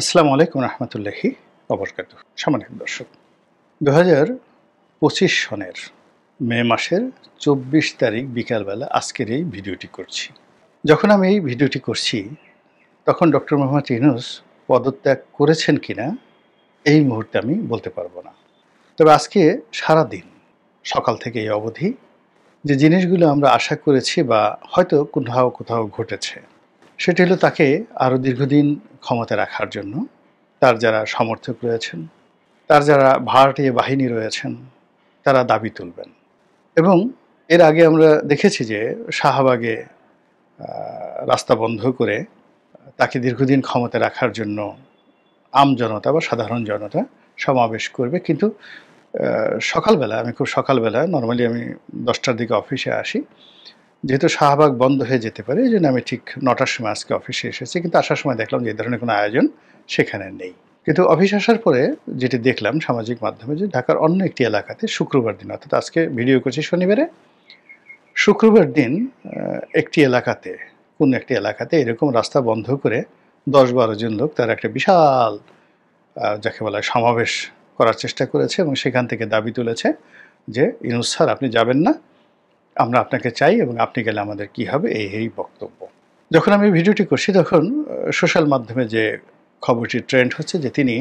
আসসালামু আলাইকুম রহমতুল্লাহি ওবরকাত। সম্মানিত দর্শক, 2025 সনের মে মাসের 24 তারিখ বিকালবেলা আজকের এই ভিডিওটি করছি। যখন আমি এই ভিডিওটি করছি তখন ডক্টর মোহাম্মদ ইউনূস পদত্যাগ করেছেন কিনা এই মুহূর্তে আমি বলতে পারবো না। তবে আজকে সারাদিন সকাল থেকে এই অবধি যে জিনিসগুলো আমরা আশা করেছি বা হয়তো কোথাও কোথাও ঘটেছে, সেটি হলো তাকে আরও দীর্ঘদিন ক্ষমতায় রাখার জন্য তার যারা সমর্থক রয়েছেন, তার যারা ভাড়াটিয়া বাহিনী রয়েছেন, তারা দাবি তুলবেন। এবং এর আগে আমরা দেখেছি যে শাহবাগে রাস্তা বন্ধ করে তাকে দীর্ঘদিন ক্ষমতায় রাখার জন্য আমজনতা বা সাধারণ জনতা সমাবেশ করবে। কিন্তু সকালবেলা, আমি খুব সকালবেলা, নর্মালি আমি 10টার দিকে অফিসে আসি, যেহেতু শাহবাগ বন্ধ হয়ে যেতে পারে এই জন্য আমি ঠিক 9টার সময় আজকে অফিসে এসেছি। কিন্তু আসার সময় দেখলাম যে এই ধরনের কোনো আয়োজন সেখানে নেই। কিন্তু অফিস আসার পরে যেটি দেখলাম সামাজিক মাধ্যমে, যে ঢাকার অন্য একটি এলাকাতে শুক্রবার দিন, অর্থাৎ আজকে ভিডিও করছি শনিবারে, শুক্রবার দিন একটি এলাকাতে, কোন একটি এলাকাতে এরকম রাস্তা বন্ধ করে 10-12 জন লোক তার একটা বিশাল যাকে বলা হয় সমাবেশ করার চেষ্টা করেছে এবং সেখান থেকে দাবি তুলেছে যে ইউনূস স্যার আপনি যাবেন না, আমরা আপনাকে চাই এবং আপনি গেলে আমাদের কি হবে, এই বক্তব্য। যখন আমি ভিডিওটি করছি তখন সোশ্যাল মাধ্যমে যে খবরটি ট্রেন্ড হচ্ছে যে তিনি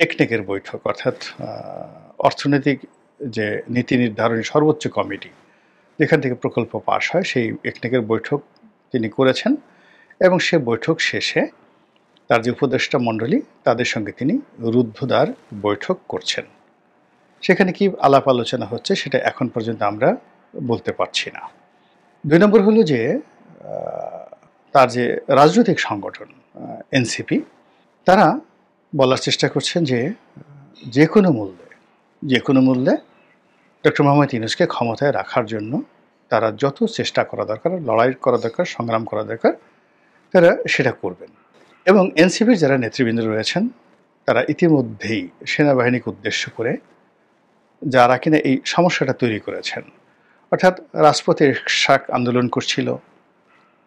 টেকনিকের বৈঠক, অর্থাৎ অর্থনৈতিক যে নীতি নির্ধারণী সর্বোচ্চ কমিটি যেখান থেকে প্রকল্প পাস হয় সেই টেকনিকের বৈঠক তিনি করেছেন এবং সে বৈঠক শেষে তার যে উপদেষ্টা মণ্ডলী তাদের সঙ্গে তিনি রুদ্ধদ্বার বৈঠক করছেন। সেখানে কি আলাপ আলোচনা হচ্ছে সেটা এখন পর্যন্ত আমরা বলতে পারছি না। 2 নম্বর হলো যে তার যে রাজনৈতিক সংগঠন এনসিপি, তারা বলার চেষ্টা করছেন যে যে কোনো মূল্যে ডক্টর মোহাম্মদ ইউনূসকে ক্ষমতায় রাখার জন্য তারা যত চেষ্টা করা দরকার, লড়াই করা দরকার, সংগ্রাম করা দরকার, তারা সেটা করবেন। এবং এনসিপির যারা নেতৃবৃন্দ রয়েছেন তারা ইতিমধ্যেই সেনাবাহিনীকে উদ্দেশ্য করে যারা কিনা এই সমস্যাটা তৈরি করেছেন, অর্থাৎ রাজপথে শাক আন্দোলন করছিল,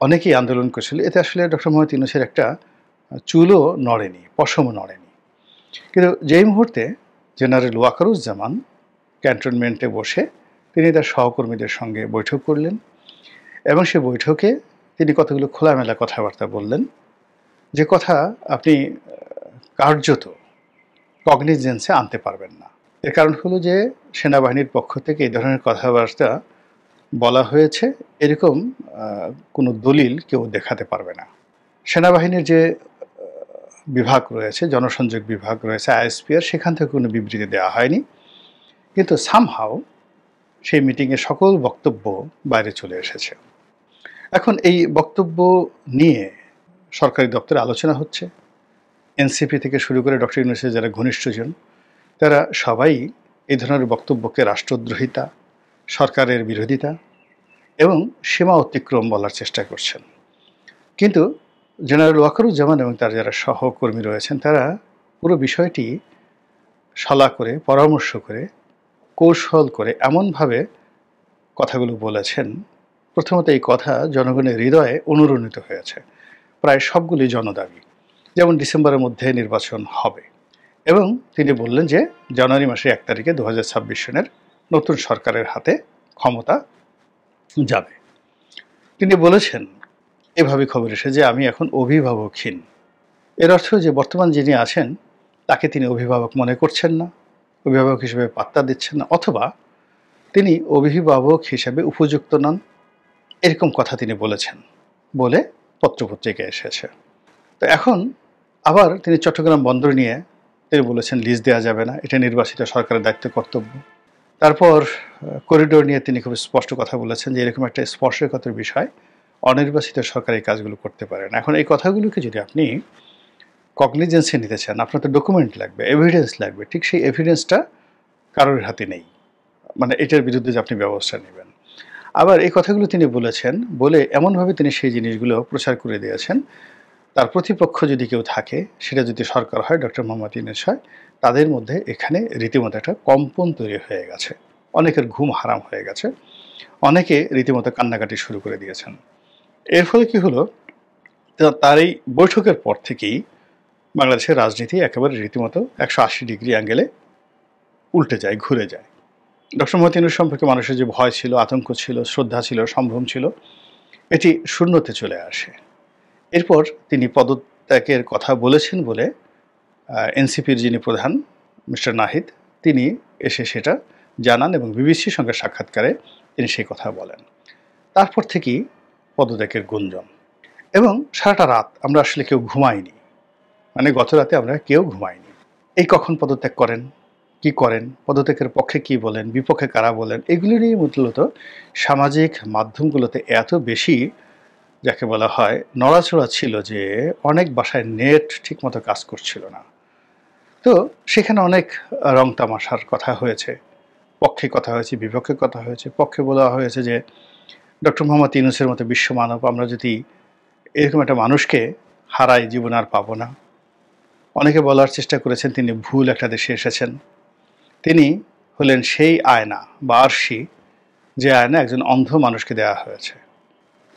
অনেকেই আন্দোলন করছিল, এতে আসলে ডক্টর মোহাম্মদ ইউনূসের একটা চুলও নড়েনি, পশমও নড়েনি। কিন্তু যেই মুহূর্তে জেনারেল ওয়াকারুজ্জামান ক্যান্টনমেন্টে বসে তিনি তার সহকর্মীদের সঙ্গে বৈঠক করলেন এবং সে বৈঠকে তিনি কতগুলো খোলামেলা কথাবার্তা বললেন, যে কথা আপনি কার্যত কগনিজেন্সে আনতে পারবেন না। এর কারণ হলো যে সেনাবাহিনীর পক্ষ থেকে এই ধরনের কথাবার্তা বলা হয়েছে এরকম কোনো দলিল কেউ দেখাতে পারবে না। সেনাবাহিনীর যে বিভাগ রয়েছে, জনসংযোগ বিভাগ রয়েছে, আইএসপিআর, সেখান থেকে কোনো বিবৃতি দেওয়া হয়নি। কিন্তু সামহাও সেই মিটিংয়ের সকল বক্তব্য বাইরে চলে এসেছে। এখন এই বক্তব্য নিয়ে সরকারি দপ্তরে আলোচনা হচ্ছে। এনসিপি থেকে শুরু করে ডক্টর ইউনূসের যারা ঘনিষ্ঠজন, তারা সবাই এই ধরনের বক্তব্যকে রাষ্ট্রদ্রোহিতা, সরকারের বিরোধিতা এবং সীমা অতিক্রম বলার চেষ্টা করছেন। কিন্তু জেনারেল ওয়াকারুজ্জামান এবং তার যারা সহকর্মী রয়েছেন তারা পুরো বিষয়টি সলা করে, পরামর্শ করে, কৌশল করে এমনভাবে কথাগুলো বলেছেন, প্রথমত এই কথা জনগণের হৃদয়ে অনুরণিত হয়েছে। প্রায় সবগুলি জনদাবি, যেমন ডিসেম্বরের মধ্যে নির্বাচন হবে এবং তিনি বললেন যে জানুয়ারি মাসের 1 তারিখে 2026 সনের নতুন সরকারের হাতে ক্ষমতা যাবে। তিনি বলেছেন, এভাবে খবর এসে, যে আমি এখন অভিভাবকহীন। এর অর্থ যে বর্তমান যিনি আছেন তাকে তিনি অভিভাবক মনে করছেন না, অভিভাবক হিসেবে পাত্তা দিচ্ছেন না, অথবা তিনি অভিভাবক হিসেবে উপযুক্ত নন, এরকম কথা তিনি বলেছেন বলে পত্রপত্রিকায় এসেছে। তো এখন আবার তিনি চট্টগ্রাম বন্দর নিয়ে তিনি বলেছেন লিজ দেওয়া যাবে না, এটা নির্বাচিত সরকারের দায়িত্ব কর্তব্য। তারপর করিডোর নিয়ে তিনি খুব স্পষ্ট কথা বলেছেন যে এরকম একটা স্পর্শকাতর বিষয় অনির্বাচিত সরকার এই কাজগুলো করতে পারে না। এখন এই কথাগুলোকে যদি আপনি কগনিজেন্সে নিতে চান, আপনার তো ডকুমেন্ট লাগবে, এভিডেন্স লাগবে। ঠিক সেই এভিডেন্সটা কারোর হাতে নেই, মানে এটার বিরুদ্ধে যে আপনি ব্যবস্থা নেবেন। আবার এই কথাগুলো তিনি বলেছেন বলে এমনভাবে তিনি সেই জিনিসগুলো প্রচার করে দিয়েছেন, তার প্রতিপক্ষ যদি কেউ থাকে, সেটা যদি সরকার হয়, ডক্টর মোহাম্মদ ইউনূস হয়, তাদের মধ্যে এখানে রীতিমতো একটা কম্পন তৈরি হয়ে গেছে, অনেকের ঘুম হারাম হয়ে গেছে, অনেকে রীতিমতো কান্নাকাটি শুরু করে দিয়েছেন। এর ফলে কি হলো, তার এই বৈঠকের পর থেকেই বাংলাদেশের রাজনীতি একেবারে রীতিমতো 180 ডিগ্রি অ্যাঙ্গেলে উল্টে যায়, ঘুরে যায়। ডক্টর মোহাম্মদ ইউনূস সম্পর্কে মানুষের যে ভয় ছিল, আতঙ্ক ছিল, শ্রদ্ধা ছিল, সম্ভ্রম ছিল, এটি শূন্যতে চলে আসে। এরপর তিনি পদত্যাগের কথা বলেছেন বলে এনসিপির যিনি প্রধান মিস্টার নাহিদ, তিনি এসে সেটা জানান এবং বিবিসির সঙ্গে সাক্ষাৎকারে তিনি সেই কথা বলেন। তারপর থেকেই পদত্যাগের গুঞ্জন, এবং সারাটা রাত আমরা আসলে কেউ ঘুমাইনি, মানে গত রাতে আমরা কেউ ঘুমাইনি। এই কখন পদত্যাগ করেন, কি করেন, পদত্যাগের পক্ষে কি বলেন, বিপক্ষে কারা বলেন, এগুলো নিয়ে মূলত সামাজিক মাধ্যমগুলোতে এত বেশি যাকে বলা হয় নড়াচড়া ছিল যে অনেক বাসায় নেট ঠিকমতো কাজ করছিল না। তো সেখানে অনেক রং তামাশার কথা হয়েছে, পক্ষে কথা হয়েছে, বিপক্ষে কথা হয়েছে। পক্ষে বলা হয়েছে যে ডক্টর মোহাম্মদ ইউনূসের মতো বিশ্বমানব আমরা যদি এরকম একটা মানুষকে হারাই জীবন আর পাবো না। অনেকে বলার চেষ্টা করেছেন তিনি ভুল একটা দেশে এসেছেন। তিনি হলেন সেই আয়না বা আরশি, যে আয়না একজন অন্ধ মানুষকে দেওয়া হয়েছে।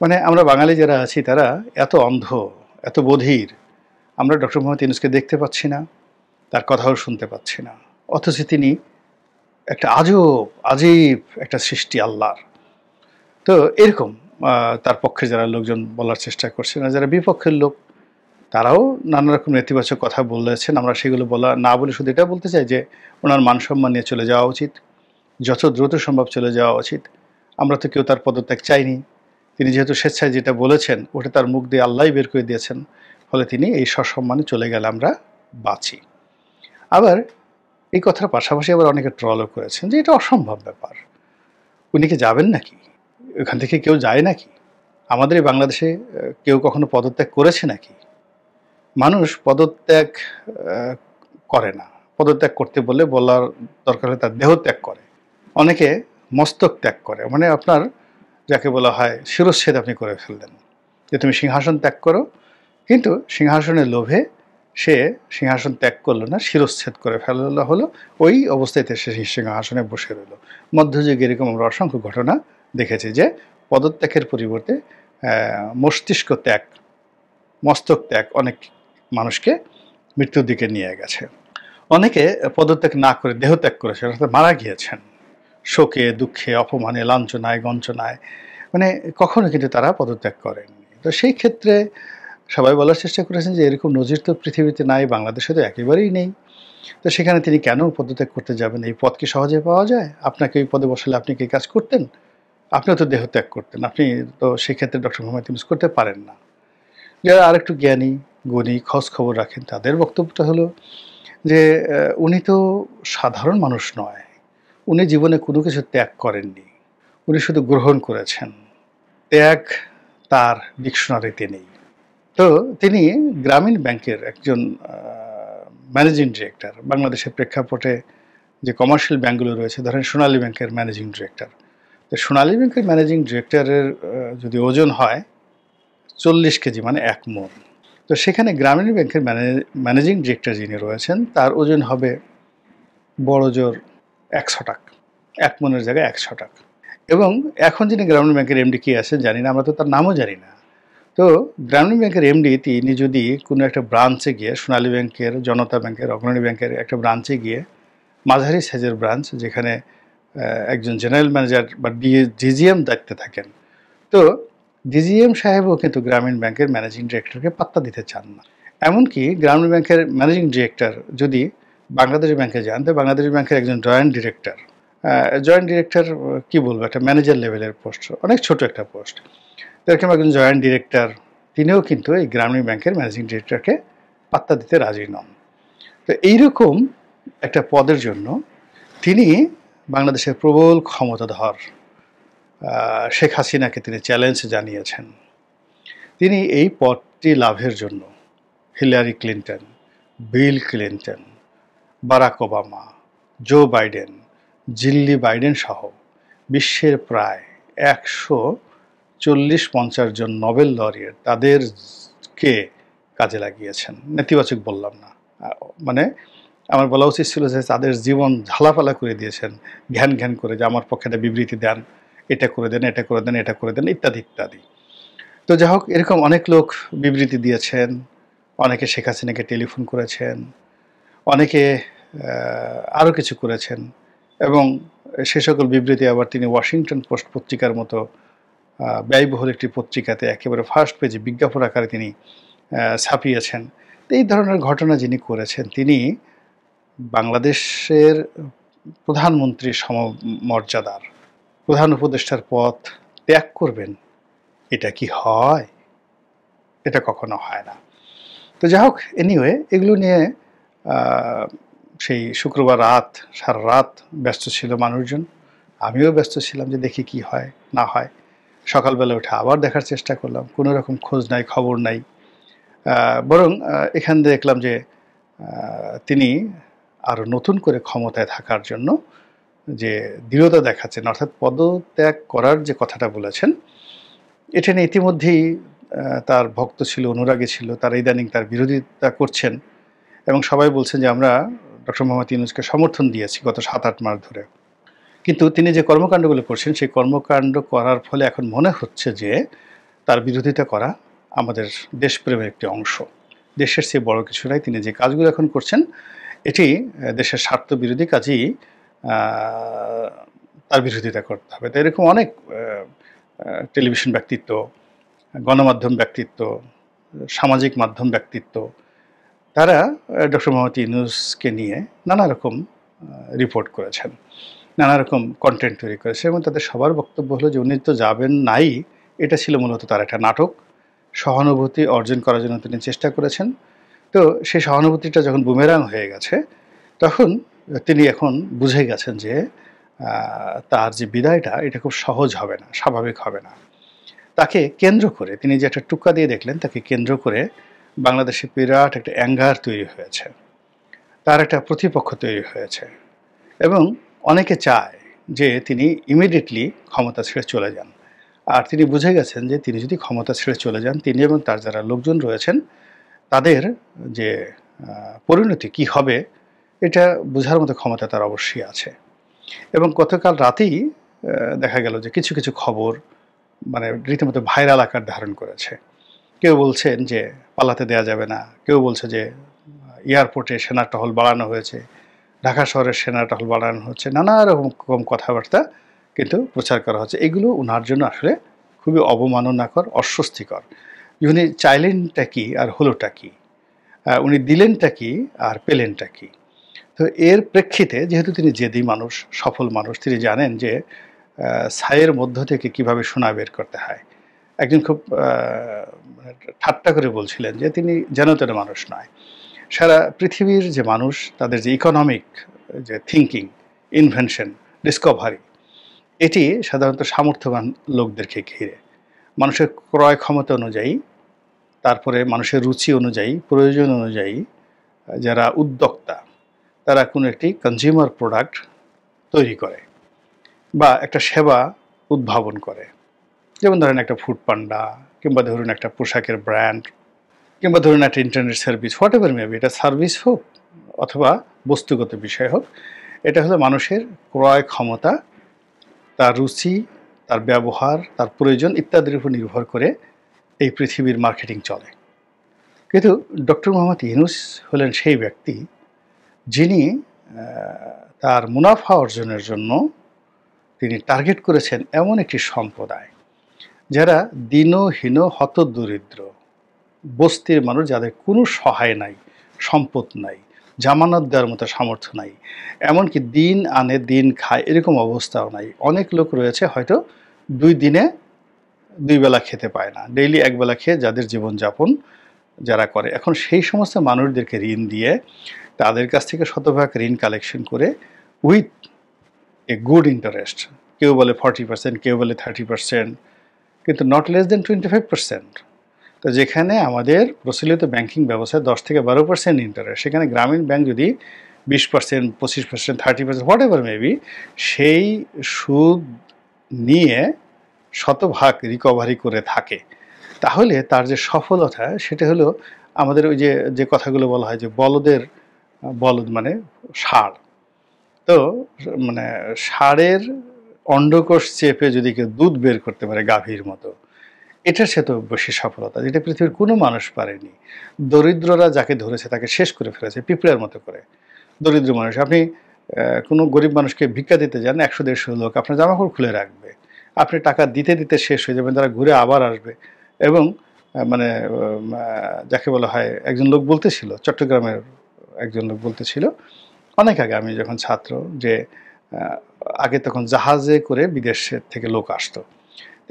মানে আমরা বাঙালি যারা আছি তারা এত অন্ধ, এত বধির, আমরা ডক্টর মোহাম্মদ ইউনূসকে দেখতে পাচ্ছি না, তার কথাও শুনতে পাচ্ছি না, অথচ তিনি একটা আজীব একটা সৃষ্টি আল্লাহর। তো এরকম তার পক্ষে যারা লোকজন বলার চেষ্টা করছে না, যারা বিপক্ষের লোক তারাও নানা রকম নেতিবাচক কথা বলেছেন। আমরা সেগুলো না বলে শুধু এটা বলতে চাই যে ওনার মান সম্মান নিয়ে চলে যাওয়া উচিত, যত দ্রুত সম্ভব চলে যাওয়া উচিত। আমরা তো কেউ তার পদত্যাগ চাইনি। তিনি যেহেতু স্বেচ্ছায় যেটা বলেছেন ওটা তার মুখ দিয়ে আল্লাহই বের করে দিয়েছেন, ফলে তিনি এই সসম্মানে চলে গেলে আমরা বাঁচি। আবার এই কথার পাশাপাশি আবার অনেকে ট্রলও করেছেন যে এটা অসম্ভব ব্যাপার, উনি কি যাবেন নাকি, এখান থেকে কেউ যায় নাকি, আমাদের এই বাংলাদেশে কেউ কখনো পদত্যাগ করেছে নাকি? মানুষ পদত্যাগ করে না, পদত্যাগ করতে বলার দরকার হলে তার দেহ ত্যাগ করে, অনেকে মস্তক ত্যাগ করে, মানে আপনার যাকে বলা হয় শিরচ্ছেদ আপনি করে ফেললেন, যে তুমি সিংহাসন ত্যাগ করো, কিন্তু সিংহাসনের লোভে সে সিংহাসন ত্যাগ করলো না, শিরচ্ছেদ করে ফেলা হলো, ওই অবস্থাতে সে সিংহাসনে বসে রইল। মধ্যযুগে এরকম আমরা অসংখ্য ঘটনা দেখেছি যে পদত্যাগের পরিবর্তে মস্তিষ্ক ত্যাগ, মস্তক ত্যাগ অনেক মানুষকে মৃত্যুর দিকে নিয়ে গেছে। অনেকে পদত্যাগ না করে দেহত্যাগ করেছেন, অর্থাৎ মারা গিয়েছেন শোকে, দুঃখে, অপমানে, লাঞ্ছনায়, গঞ্চনায়, মানে কখনো কিন্তু তারা পদত্যাগ করেননি। তো সেই ক্ষেত্রে সবাই বলার চেষ্টা করেছেন যে এরকম নজির তো পৃথিবীতে নাই, বাংলাদেশে তো একেবারেই নেই। তো সেখানে তিনি কেন পদত্যাগ করতে যাবেন? এই পদ কি সহজে পাওয়া যায়? আপনাকে ওই পদে বসালে আপনি কি কাজ করতেন? আপনিও তো দেহত্যাগ করতেন, আপনি তো সেক্ষেত্রে ডক্টর মোহাম্মদ ইউনূস করতে পারেন না। যারা আরেকটু জ্ঞানী গুণী খোঁজ খবর রাখেন তাদের বক্তব্যটা হলো যে উনি তো সাধারণ মানুষ নয়, উনি জীবনে কোনো কিছু ত্যাগ করেননি, উনি শুধু গ্রহণ করেছেন, ত্যাগ তার ডিকশনারিতে নেই। তো তিনি গ্রামীণ ব্যাংকের একজন ম্যানেজিং ডিরেক্টর, বাংলাদেশের প্রেক্ষাপটে যে কমার্শিয়াল ব্যাংকগুলো রয়েছে, ধরেন সোনালী ব্যাংকের ম্যানেজিং ডিরেক্টর। তো সোনালী ব্যাংকের ম্যানেজিং ডিরেক্টরের যদি ওজন হয় 40 কেজি, মানে 1 মণ, তো সেখানে গ্রামীণ ব্যাংকের ম্যানেজিং ডিরেক্টর যিনি রয়েছেন তার ওজন হবে বড় জোর 100 টাকা, 1 মণের জায়গায় 100 টাকা। এবং এখন যিনি গ্রামীণ ব্যাংকের এমডি কে আছেন জানি না, আমরা তো তার নামও জানি না। তো গ্রামীণ ব্যাংকের এমডি তিনি যদি কোনো একটা ব্রাঞ্চে গিয়ে, সোনালী ব্যাংকের, জনতা ব্যাংকের, অগ্রণী ব্যাংকের একটা ব্রাঞ্চে গিয়ে, মাঝারি সাইজের ব্রাঞ্চ যেখানে একজন জেনারেল ম্যানেজার বা ডিজিএম দায়িত্বে থাকেন, তো ডিজিএম সাহেবও কিন্তু গ্রামীণ ব্যাংকের ম্যানেজিং ডিরেক্টরকে পাত্তা দিতে চান না। এমনকি গ্রামীণ ব্যাংকের ম্যানেজিং ডিরেক্টর যদি বাংলাদেশ ব্যাংকে যান, তো বাংলাদেশ ব্যাংকের একজন জয়েন্ট ডিরেক্টর, কি বলবো, একটা ম্যানেজার লেভেলের পোস্ট, অনেক ছোট একটা পোস্ট, এরকম একজন জয়েন্ট ডিরেক্টর তিনিও কিন্তু এই গ্রামীণ ব্যাংকের ম্যানেজিং ডিরেক্টরকে পাত্তা দিতে রাজি নন। তো এইরকম একটা পদের জন্য তিনি বাংলাদেশের প্রবল ক্ষমতাধর শেখ হাসিনাকে তিনি চ্যালেঞ্জ জানিয়েছেন। তিনি এই পদটি লাভের জন্য Hillary Clinton, Bill Clinton, Barack Obama, Joe Biden, Jill Biden সহ বিশ্বের প্রায় 140-50 জন নোবেল লরিয়েট তাদেরকে কাজে লাগিয়েছেন। নেতিবাচক বললাম না, মানে আমার বলা উচিত ছিল যে তাদের জীবন ঝালাপালা করে দিয়েছেন, ঘ্যান ঘ্যান করে, যে আমার পক্ষে একটা বিবৃতি দেন, এটা করে দেন, এটা করে দেন, এটা করে দেন, ইত্যাদি ইত্যাদি। তো যাই হোক, এরকম অনেক লোক বিবৃতি দিয়েছেন, অনেকে শেখ হাসিনাকে টেলিফোন করেছেন, অনেকে আরও কিছু করেছেন, এবং সে সকল বিবৃতি আবার তিনি ওয়াশিংটন পোস্ট পত্রিকার মতো ব্যয়বহুল একটি পত্রিকাতে একেবারে ফার্স্ট পেজে বিজ্ঞাপন আকারে তিনি ছাপিয়েছেন। এই ধরনের ঘটনা যিনি করেছেন, তিনি বাংলাদেশের প্রধানমন্ত্রী সমমর্যাদার প্রধান উপদেষ্টার পদ ত্যাগ করবেন, এটা কি হয়? এটা কখনো হয় না। তো যাই হোক, এনিওয়ে, এগুলো নিয়ে সেই শুক্রবার রাত সারা রাত ব্যস্ত ছিল মানুষজন, আমিও ব্যস্ত ছিলাম যে দেখি কি হয় না হয়। সকালবেলা উঠে আবার দেখার চেষ্টা করলাম, কোনো রকম খোঁজ নাই, খবর নাই। বরং এখান দেখলাম যে তিনি আরও নতুন করে ক্ষমতায় থাকার জন্য যে দৃঢ়তা দেখাচ্ছেন, অর্থাৎ পদত্যাগ করার যে কথাটা বলেছেন, এটা নিয়ে ইতিমধ্যেই তার ভক্ত ছিল, অনুরাগী ছিল, তারা ইদানিং তার বিরোধিতা করছেন, এবং সবাই বলছেন যে আমরা ডক্টর মোহাম্মদ ইউনূসকে সমর্থন দিয়েছি গত 7-8 মাস ধরে। কিন্তু তিনি যে কর্মকাণ্ডগুলো করছেন, সেই কর্মকাণ্ড করার ফলে এখন মনে হচ্ছে যে তার বিরোধিতা করা আমাদের দেশপ্রেমের একটি অংশ। দেশের চেয়ে বড় কিছু নাই। তিনি যে কাজগুলো এখন করছেন, এটি দেশের স্বার্থ বিরোধী, কাজেই তার বিরোধিতা করতে হবে। তো এরকম অনেক টেলিভিশন ব্যক্তিত্ব, গণমাধ্যম ব্যক্তিত্ব, সামাজিক মাধ্যম ব্যক্তিত্ব, তারা ডক্টর মোহাম্মদ ইউনূসকে নিয়ে নানা রকম রিপোর্ট করেছেন, নানা রকম কন্টেন্ট তৈরি করেছে, এবং তাদের সবার বক্তব্য হলো যে উনি তো যাবেন নাই, এটা ছিল মূলত তার একটা নাটক। সহানুভূতি অর্জন করার জন্য তিনি চেষ্টা করেছেন। তো সেই সহানুভূতিটা যখন বুমেরাং হয়ে গেছে, তখন তিনি এখন বুঝে গেছেন যে তার যে বিদায়টা, এটা খুব সহজ হবে না, স্বাভাবিক হবে না। তাকে কেন্দ্র করে তিনি যে একটা টুকা দিয়ে দেখলেন, তাকে কেন্দ্র করে বাংলাদেশে বিরাট একটা অ্যাঙ্গার তৈরি হয়েছে, তার একটা প্রতিপক্ষ তৈরি হয়েছে, এবং অনেকে চায় যে তিনি ইমিডিয়েটলি ক্ষমতা ছেড়ে চলে যান। আর তিনি বুঝে গেছেন যে তিনি যদি ক্ষমতা ছেড়ে চলে যান, তিনি এবং তার যারা লোকজন রয়েছেন, তাদের যে পরিণতি কি হবে, এটা বোঝার মতো ক্ষমতা তার অবশ্যই আছে। এবং গতকাল রাতেই দেখা গেল যে কিছু কিছু খবর মানে রীতিমতো ভাইরাল আকার ধারণ করেছে। কেউ বলছেন যে পালাতে দেয়া যাবে না, কেউ বলছে যে এয়ারপোর্টে সেনা টহল বাড়ানো হয়েছে, ঢাকা শহরের সেনা টহল বাড়ানো হচ্ছে, নানা রকম কথাবার্তা কিন্তু প্রচার করা হচ্ছে। এগুলো ওনার জন্য আসলে খুবই অবমাননাকর, অস্বস্তিকর। উনি চাইলেনটা কি আর হলোটা কি, উনি দিলেনটা কি আর পেলেনটা কি। তো এর প্রেক্ষিতে যেহেতু তিনি জেদি মানুষ, সফল মানুষ, তিনি জানেন যে ছাইয়ের মধ্য থেকে কিভাবে সোনা বের করতে হয়। একজন খুব ঠাট্টা করে বলছিলেন যে তিনি যেন তেন মানুষ নয়। সারা পৃথিবীর যে মানুষ, তাদের যে ইকোনমিক যে থিঙ্কিং, ইনভেনশন, ডিসকভারি, এটি সাধারণত সামর্থ্যবান লোকদেরকে ঘিরে। মানুষের ক্রয় ক্ষমতা অনুযায়ী, তারপরে মানুষের রুচি অনুযায়ী, প্রয়োজন অনুযায়ী যারা উদ্যোক্তা, তারা কোনো একটি কনজিউমার প্রোডাক্ট তৈরি করে বা একটা সেবা উদ্ভাবন করে। যেমন ধরেন একটা ফুড পান্ডা, কিংবা ধরুন একটা পোশাকের ব্র্যান্ড, কিংবা ধরুন একটা internet service, what ever maybe, এটা সার্ভিস হোক অথবা বস্তুগত বিষয় হোক, এটা হলো মানুষের ক্রয় ক্ষমতা, তার রুচি, তার ব্যবহার, তার প্রয়োজন ইত্যাদির উপর নির্ভর করে এই পৃথিবীর মার্কেটিং চলে। কিন্তু ডক্টর মোহাম্মদ ইউনূস হলেন সেই ব্যক্তি যিনি তার মুনাফা অর্জনের জন্য তিনি টার্গেট করেছেন এমন একটি সম্প্রদায় যারা দীনহীন, হতদরিদ্র, বস্তির মানুষ, যাদের কোনো সহায় নাই, সম্পদ নাই, জামানত দেওয়ার মতো সামর্থ্য নাই, এমনকি দিন আনে দিন খায় এরকম অবস্থাও নাই। অনেক লোক রয়েছে হয়তো 2 দিনে 2 বেলা খেতে পায় না, ডেইলি 1 বেলা খেয়ে যাদের জীবনযাপন যারা করে। এখন সেই সমস্ত মানুষদেরকে ঋণ দিয়ে তাদের কাছ থেকে শতভাগ ঋণ কালেকশন করে উইথ এ গুড ইন্টারেস্ট, কেউ বলে 40%, কেউ বলে 30%, কিন্তু নট লেস দেন 25%। তো যেখানে আমাদের প্রচলিত ব্যাংকিং ব্যবস্থায় 10 থেকে 12% ইন্টারেস্ট, সেখানে গ্রামীণ ব্যাংক যদি 20%, 25%, 30%, হোয়াট এভার মেবি, সেই সুদ নিয়ে শতভাগ রিকভারি করে থাকে, তাহলে তার যে সফলতা, সেটা হলো আমাদের ওই যে কথাগুলো বলা হয় যে বলদ মানে ষাঁড়। তো মানে ষাঁড়ের অন্ডকোষ চেপে যদি কেউ দুধ বের করতে পারে গাভীর মতো, এটার সে তো বেশি সফলতা, যেটা পৃথিবীর কোনো মানুষ পারেনি। দরিদ্ররা যাকে ধরেছে তাকে শেষ করে ফেলেছে পিঁপড়ার মতো করে। দরিদ্র মানুষ, আপনি কোনো গরিব মানুষকে ভিক্ষা দিতে যান, ১০০-১৫০ লোক আপনার জামাকাপড় খুলে রাখবে। আপনি টাকা দিতে, দিতে শেষ হয়ে যাবেন, তারা ঘুরে আবার আসবে। এবং মানে যাকে বলা হয়, একজন লোক বলতেছিল, চট্টগ্রামের একজন লোক বলতেছিল, অনেক আগে আমি যখন ছাত্র, যে আ আগে তখন জাহাজে করে বিদেশের থেকে লোক আসতো।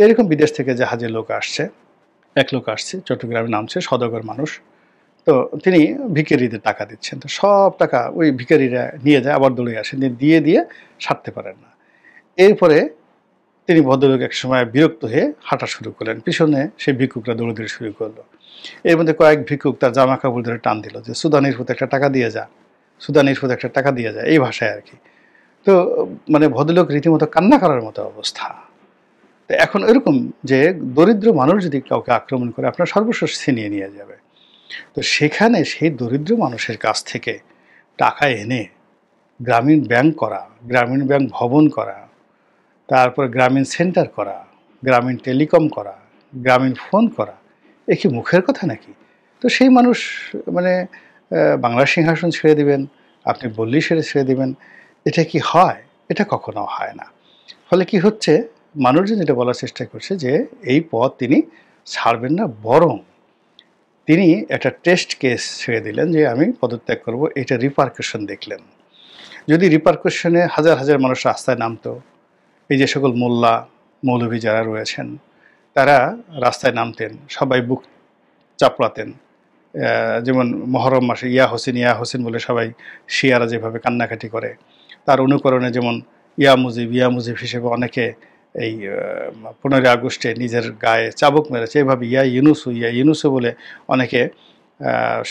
এরকম বিদেশ থেকে জাহাজে লোক আসছে, এক লোক আসছে, চট্টগ্রামে নামছে, সওদাগর মানুষ। তো তিনি ভিখারিদের টাকা দিচ্ছেন। তো সব টাকা ওই ভিখারিরা নিয়ে যায়, আবার দৌড়ে আসে। দিয়ে, দিয়ে সারতে পারেন না। এরপরে তিনি ভদ্রলোক একসময় বিরক্ত হয়ে হাঁটা শুরু করলেন। পিছনে সেই ভিক্ষুকরা দৌড়াদৌড়ি শুরু করল। এর মধ্যে কয়েক ভিক্ষুক তার জামাকাপড় ধরে টান দিল যে, "সুদানির প্রতি একটা টাকা দিয়ে যা, সুদানির প্রতি একটা টাকা দিয়ে যা", এই ভাষায় আরকি। তো মানে ভদ্রলোক রীতিমতো কান্না করার মতো অবস্থা। তো এখন এরকম যে দরিদ্র মানুষ যদি কাউকে আক্রমণ করে, আপনার সর্বশেষ ছিনিয়ে নিয়ে যাবে। তো সেখানে সেই দরিদ্র মানুষের কাছ থেকে টাকা এনে গ্রামীণ ব্যাংক করা, গ্রামীণ ব্যাংক ভবন করা, তারপরে গ্রামীণ সেন্টার করা, গ্রামীণ টেলিকম করা, গ্রামীণ ফোন করা, এ কি মুখের কথা নাকি? তো সেই মানুষ মানে বাংলার সিংহাসন ছেড়ে দিবেন, আপনি বললেই সেটা ছেড়ে দিবেন, এটা কি হয়? এটা কখনো হয় না। ফলে কি হচ্ছে, মানুষজন যেটা বলার চেষ্টা করছে যে এই পথ তিনি ছাড়বেন না, বরং তিনি একটা টেস্ট কেস ছেড়ে দিলেন যে আমি পদত্যাগ করব। এটা রিপারকাশন দেখলেন। যদি রিপারকাশনে হাজার, হাজার মানুষ রাস্তায় নামতো, এই যে সকল মোল্লা, মৌলভী যারা রয়েছেন, তারা রাস্তায় নামতেন, সবাই বুক চাপড়াতেন। যেমন মহরম মাসে ইয়া হোসেন, ইয়া হোসেন বলে সবাই শিয়ারা যেভাবে কান্নাকাটি করে, তার অনুকরণে যেমন ইয়া মুজিব, ইয়া মুজিব হিসেবে অনেকে এই 15ই আগস্টে নিজের গায়ে চাবুক মেরেছে। এভাবে ইয়া ইউনুসু, ইয়া ইউনুসু বলে অনেকে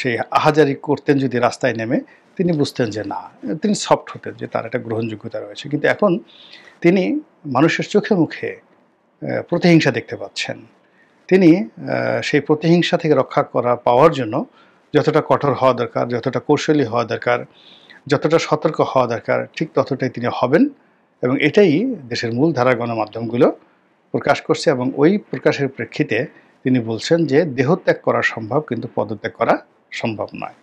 সেই আহাজারি করতেন যদি রাস্তায় নেমে, তিনি বুঝতেন যে না, তিনি সফট হতেন, যে তার একটা গ্রহণযোগ্যতা রয়েছে। কিন্তু এখন তিনি মানুষের চোখে মুখে প্রতিহিংসা দেখতে পাচ্ছেন। তিনি সেই প্রতিহিংসা থেকে রক্ষা পাওয়ার জন্য যতটা কঠোর হওয়া দরকার, যতটা কৌশলী হওয়া দরকার, যতটা সতর্ক হওয়া দরকার, ঠিক ততটাই তিনি হবেন। এবং এটাই দেশের মূলধারার গণমাধ্যমগুলো প্রকাশ করছে, এবং ওই প্রকাশের প্রেক্ষিতে তিনি বলছেন যে দেহত্যাগ করা সম্ভব, কিন্তু পদত্যাগ করা সম্ভব নয়।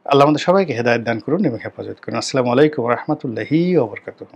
আল্লাহ আমাদের সবাইকে হেদায়েত দান করুন এবং হেফাজত করুন। আসসালামু আলাইকুম ওয়া রাহমাতুল্লাহি ওয়া বারাকাতুহু।